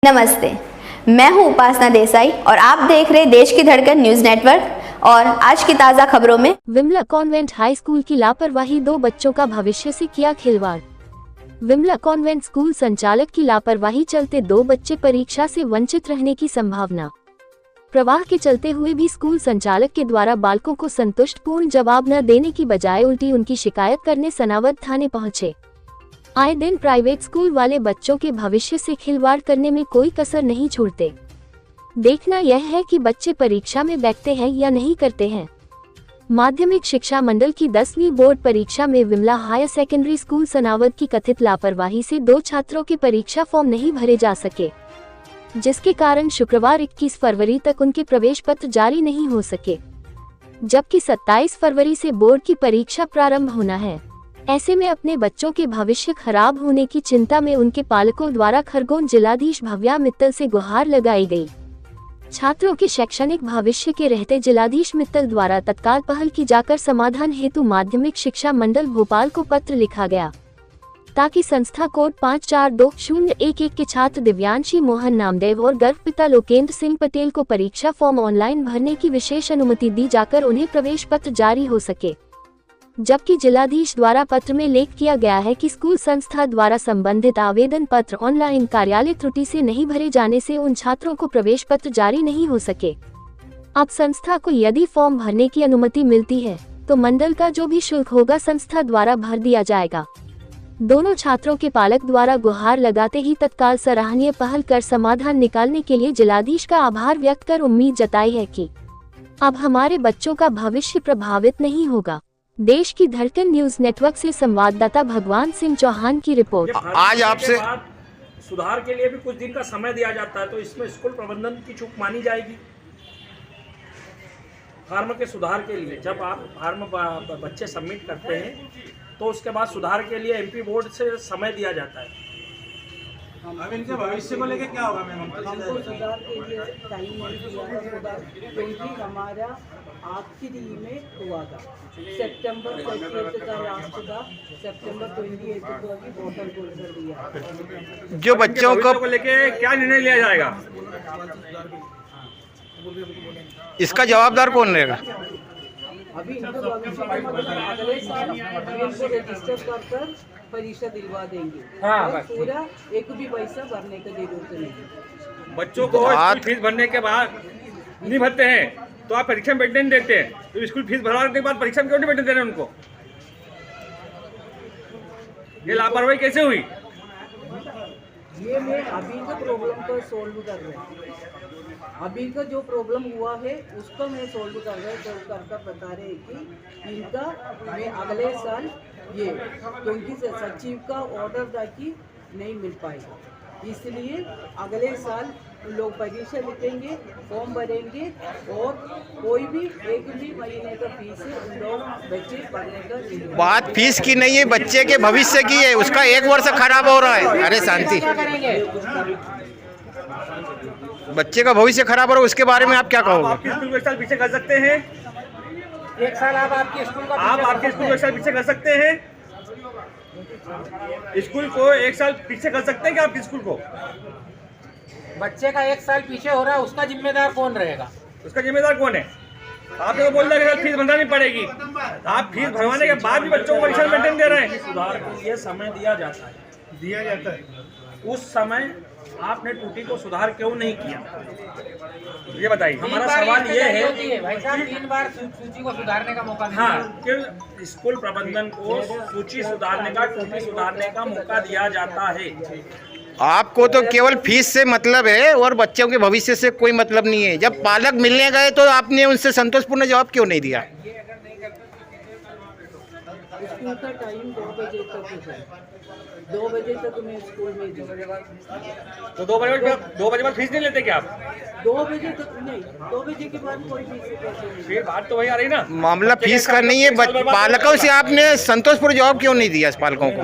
नमस्ते, मैं हूं उपासना देसाई और आप देख रहे देश की धड़कन न्यूज नेटवर्क। और आज की ताज़ा खबरों में विमला कॉन्वेंट हाई स्कूल की लापरवाही, 2 बच्चों का भविष्य से किया खिलवाड़। विमला कॉन्वेंट स्कूल संचालक की लापरवाही चलते 2 बच्चे परीक्षा से वंचित रहने की संभावना। प्रवाह के चलते हुए भी स्कूल संचालक के द्वारा बालकों को संतुष्टपूर्ण जवाब न देने की बजाय उल्टी उनकी शिकायत करने सनावद थाने पहुंचे। आए दिन प्राइवेट स्कूल वाले बच्चों के भविष्य से खिलवाड़ करने में कोई कसर नहीं छोड़ते। देखना यह है कि बच्चे परीक्षा में बैठते हैं या नहीं करते हैं। माध्यमिक शिक्षा मंडल की 10वीं बोर्ड परीक्षा में Vimla higher secondary school Sanawad की कथित लापरवाही से 2 छात्रों के परीक्षा फॉर्म नहीं भरे जा सके, जिसके कारण शुक्रवार 21 फरवरी तक उनके प्रवेश पत्र जारी नहीं हो सके, जबकि 27 फरवरी से बोर्ड की परीक्षा प्रारंभ होना है। ऐसे में अपने बच्चों के भविष्य खराब होने की चिंता में उनके पालकों द्वारा खरगोन जिलाधीश भव्या मित्तल से गुहार लगाई गई। छात्रों के शैक्षणिक भविष्य के रहते जिलाधीश मित्तल द्वारा तत्काल पहल की जाकर समाधान हेतु माध्यमिक शिक्षा मंडल भोपाल को पत्र लिखा गया, ताकि संस्था कोड 542011 के छात्र दिव्यांशी मोहन नामदेव और गर्भपिता लोकेंद्र सिंह पटेल को परीक्षा फॉर्म ऑनलाइन भरने की विशेष अनुमति दी जाकर उन्हें प्रवेश पत्र जारी हो सके। जबकि जिलाधीश द्वारा पत्र में लेख किया गया है कि स्कूल संस्था द्वारा संबंधित आवेदन पत्र ऑनलाइन कार्यालय त्रुटि से नहीं भरे जाने से उन छात्रों को प्रवेश पत्र जारी नहीं हो सके। अब संस्था को यदि फॉर्म भरने की अनुमति मिलती है तो मंडल का जो भी शुल्क होगा संस्था द्वारा भर दिया जाएगा। दोनों छात्रों के पालक द्वारा गुहार लगाते ही तत्काल सराहनीय पहल कर समाधान निकालने के लिए जिलाधीश का आभार व्यक्त कर उम्मीद जताई है कि अब हमारे बच्चों का भविष्य प्रभावित नहीं होगा। देश की धड़कन न्यूज नेटवर्क से संवाददाता भगवान सिंह चौहान की रिपोर्ट। आज आपसे सुधार के लिए भी कुछ दिन का समय दिया जाता है, तो इसमें स्कूल प्रबंधन की चूक मानी जाएगी। फार्म के सुधार के लिए जब आप फार्म बच्चे सबमिट करते हैं तो उसके बाद सुधार के लिए एमपी बोर्ड से समय दिया जाता है। अब इनके भविष्य को लेके क्या होगा मैम? हमको सुधार के लिए टाइम नहीं दिया था सुधार, क्योंकि हमारा आखिरी में हुआ था सितंबर 28 का लास्ट था, सितंबर 28 को अभी वोटर को कर दिया। जो बच्चों को लेके क्या निर्णय लिया जाएगा, इसका जवाबदार कौन रहेगा? अभी इनको भविष्य अगले साल इनको रजिस्टर कर परीक्षा दिलवा देंगे। और पूरा एक भी पैसा भरने की जरूरत नहीं। बच्चों को स्कूल फीस भरने के बाद नहीं भरते हैं तो आप परीक्षा में बैठने नहीं देते हैं, तो स्कूल फीस भरवाने के बाद परीक्षा में क्यों नहीं बैठने दे रहे उनको? ये लापरवाही कैसे हुई? ये मैं अभी का प्रॉब्लम को सोल्व कर रहा हूँ। अभी का जो प्रॉब्लम हुआ है उसको मैं सोल्व कर रहा हूँ, कर बता रहे हैं कि इनका मैं अगले साल ये, क्योंकि सचिव का ऑर्डर था कि नहीं मिल पाएगा, इसलिए अगले साल लोग परीक्षा लिखेंगे, फॉर्म भरेंगे और कोई भी एक भी महीने का फीस लोग बच्चे पढ़ने का। बात फीस की नहीं है, बच्चे के भविष्य की है। उसका 1 वर्ष खराब हो रहा है। अरे शांति, बच्चे का भविष्य खराब हो रहा है, उसके बारे में आप क्या कहोगे? आपके स्कूल को 1 साल पीछे कर सकते हैं। 1 साल आप आपके स्कूल का आप आपके स्कूल को 1 साल पीछे कर सकते हैं। स्कूल को 1 साल पीछे कर सकते हैं क्या आपके स्कूल को? बच्चे का 1 साल पीछे हो रहा है, उसका जिम्मेदार कौन रहेगा? उसका जिम्मेदार कौन है? आपने तो बोल दिया कि फीस भरना नहीं पड़ेगी। आप फीस भरवाने के बाद भी बच्चों को परीक्षा में मेंटेन दे रहे हैं। सुधार के लिए समय दिया जाता है। उस समय आपने टूटी को सुधार क्यों नहीं किया, ये बताइए। हमारा सवाल ये है भाई साहब, 3 बार सूची को सुधारने का मौका दिया। हाँ, कि स्कूल प्रबंधन को सूची सुधारने का, टूटी सुधारने का मौका दिया जाता है। आपको तो केवल फीस से मतलब है और बच्चों के भविष्य से कोई मतलब नहीं है। जब पालक मिलने गए तो आपने उनसे संतोषपूर्ण जवाब क्यों नहीं दिया? स्कूल का टाइम 2 बजे तक है, 2 बजे तक मैं स्कूल में तो 2 बजे बाद फीस नहीं लेते क्या आप? 2 बजे तक नहीं, 2 बजे के बाद कोई फीस नहीं। फिर बात तो वही आ रही ना, मामला फीस का नहीं है। पालकों से आपने संतोषपूर्ण जवाब क्यों नहीं दिया पालकों को?